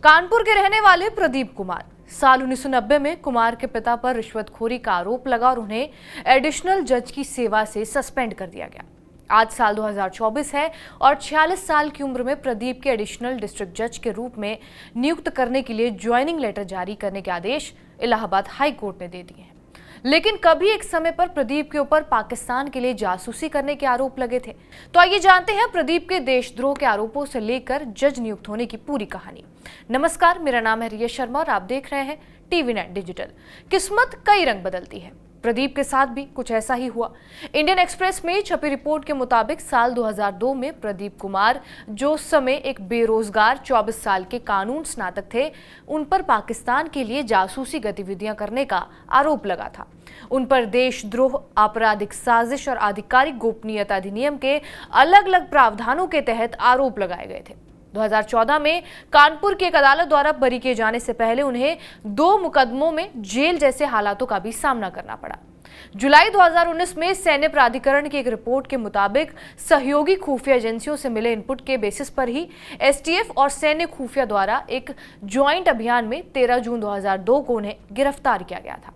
कानपुर के रहने वाले प्रदीप कुमार साल 1990 में कुमार के पिता पर रिश्वतखोरी का आरोप लगा और उन्हें एडिशनल जज की सेवा से सस्पेंड कर दिया गया। आज साल 2024 है और 46 साल की उम्र में प्रदीप के एडिशनल डिस्ट्रिक्ट जज के रूप में नियुक्त करने के लिए ज्वाइनिंग लेटर जारी करने के आदेश इलाहाबाद हाई कोर्ट ने दे दिए हैं। लेकिन कभी एक समय पर प्रदीप के ऊपर पाकिस्तान के लिए जासूसी करने के आरोप लगे थे। तो आइए जानते हैं प्रदीप के देशद्रोह के आरोपों से लेकर जज नियुक्त होने की पूरी कहानी। नमस्कार, मेरा नाम है रिया शर्मा और आप देख रहे हैं टीवी नेट डिजिटल। किस्मत कई रंग बदलती है, प्रदीप के साथ भी कुछ ऐसा ही हुआ। इंडियन एक्सप्रेस में छपी रिपोर्ट के मुताबिक साल 2002 में प्रदीप कुमार, जो उस समय एक बेरोजगार 24 साल के कानून स्नातक थे, उन पर पाकिस्तान के लिए जासूसी गतिविधियां करने का आरोप लगा था। उन पर देशद्रोह, आपराधिक साजिश और आधिकारिक गोपनीयता अधिनियम के अलग अलग प्रावधानों के तहत आरोप लगाए गए थे। 2014 में कानपुर की एक अदालत द्वारा बरी किए जाने से पहले उन्हें 2 मुकदमों में जेल जैसे हालातों का भी सामना करना पड़ा। जुलाई 2019 में सैन्य प्राधिकरण की एक रिपोर्ट के मुताबिक सहयोगी खुफिया एजेंसियों से मिले इनपुट के बेसिस पर ही एसटीएफ और सैन्य खुफिया द्वारा एक ज्वाइंट अभियान में 13 जून 2002 को उन्हें गिरफ्तार किया गया था।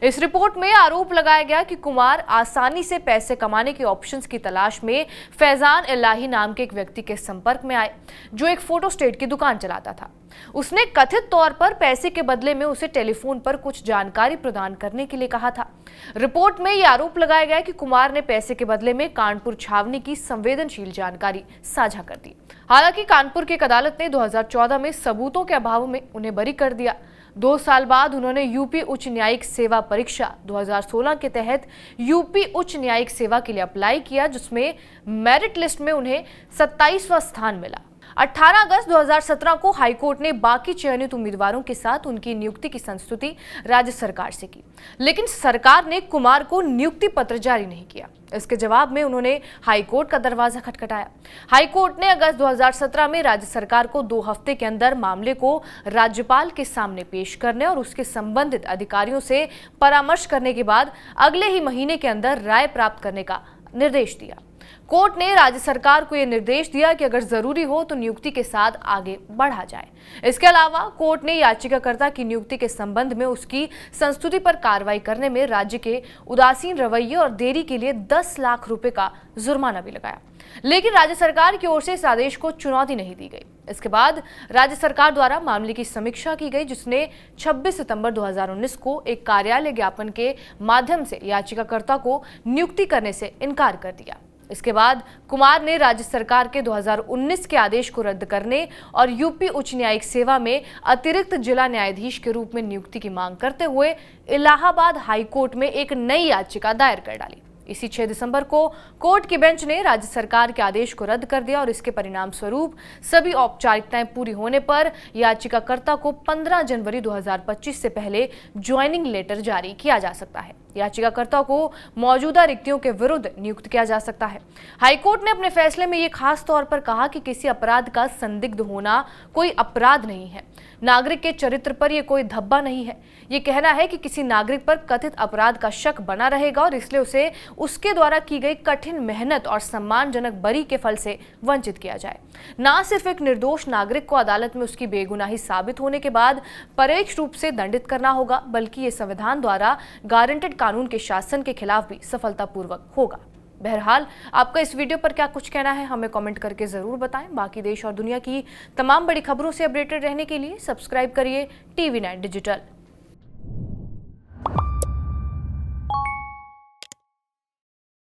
इस रिपोर्ट में आरोप लगाया गया कि कुमार आसानी से पैसे कमाने के ऑप्शंस की तलाश में फैजान इलाही नाम के एक व्यक्ति के संपर्क में आए, जो एक फोटोस्टेट की दुकान चलाता था। उसने कथित तौर पर पैसे के बदले में उसे टेलीफोन पर कुछ जानकारी प्रदान करने के लिए कहा था। रिपोर्ट में यह आरोप लगाया गया कि कुमार ने पैसे के बदले में कानपुर छावनी की संवेदनशील जानकारी साझा कर दी। हालांकि कानपुर की एक अदालत ने 2014 में सबूतों के अभाव में उन्हें बरी कर दिया। 2 साल बाद उन्होंने यूपी उच्च न्यायिक सेवा परीक्षा 2016 के तहत यूपी उच्च न्यायिक सेवा के लिए अप्लाई किया, जिसमें मेरिट लिस्ट में उन्हें 27वां स्थान मिला। 18 अगस्त 2017 को हाईकोर्ट ने बाकी चयनित उम्मीदवारों के साथ उनकी नियुक्ति की संस्तुति राज्य सरकार से की, लेकिन सरकार ने कुमार को नियुक्ति पत्र जारी नहीं किया। इसके जवाब में उन्होंने हाईकोर्ट का दरवाजा खटखटाया। हाईकोर्ट ने अगस्त 2017 में राज्य सरकार को 2 हफ्ते के अंदर मामले को राज्यपाल के सामने पेश करने और उसके संबंधित अधिकारियों से परामर्श करने के बाद अगले ही महीने के अंदर राय प्राप्त करने का निर्देश दिया। कोर्ट ने राज्य सरकार को यह निर्देश दिया कि अगर जरूरी हो तो नियुक्ति के साथ आगे बढ़ा जाए। इसके अलावा कोर्ट ने याचिकाकर्ता की नियुक्ति के संबंध में उसकी संस्तुति पर कार्रवाई करने में राज्य के उदासीन रवैये और देरी के लिए 10 लाख रुपए का जुर्माना भी लगाया, लेकिन राज्य सरकार की ओर से इस आदेश को चुनौती नहीं दी गई। इसके बाद राज्य सरकार द्वारा मामले की समीक्षा की गई, जिसने 26 सितंबर 2019 को एक कार्यालय ज्ञापन के माध्यम से याचिकाकर्ता को नियुक्ति करने से इनकार कर दिया। इसके बाद कुमार ने राज्य सरकार के 2019 के आदेश को रद्द करने और यूपी उच्च न्यायिक सेवा में अतिरिक्त जिला न्यायाधीश के रूप में नियुक्ति की मांग करते हुए इलाहाबाद हाई कोर्ट में एक नई याचिका दायर कर डाली। इसी 6 दिसंबर को कोर्ट की बेंच ने राज्य सरकार के आदेश को रद्द कर दिया और इसके परिणाम स्वरूप सभी औपचारिकताएं पूरी होने पर याचिकाकर्ता को 15 जनवरी 2025 से पहले ज्वाइनिंग लेटर जारी किया जा सकता है। याचिकाकर्ता को मौजूदा रिक्तियों के विरुद्ध नियुक्त किया जा सकता है। हाईकोर्ट ने अपने फैसले में ये खास तौर पर कहा कि किसी अपराध का संदिग्ध होना कोई अपराध नहीं है। नागरिक के चरित्र पर यह कोई धब्बा नहीं है। ये कहना है कि किसी नागरिक पर कथित अपराध का शक बना रहेगा और इसलिए उसे उसके द्वारा की गई कठिन मेहनत और सम्मानजनक बरी के फल से वंचित किया जाए। न सिर्फ एक निर्दोष नागरिक को अदालत में उसकी बेगुनाही साबित होने के बाद परोक्ष रूप से दंडित करना होगा, बल्कि ये संविधान द्वारा गारंटेड कानून के शासन के खिलाफ भी सफलतापूर्वक होगा। बहरहाल, आपका इस वीडियो पर क्या कुछ कहना है, हमें कमेंट करके जरूर बताएं। बाकी देश और दुनिया की तमाम बड़ी खबरों से अपडेटेड रहने के लिए सब्सक्राइब करिए टीवी नेट डिजिटल।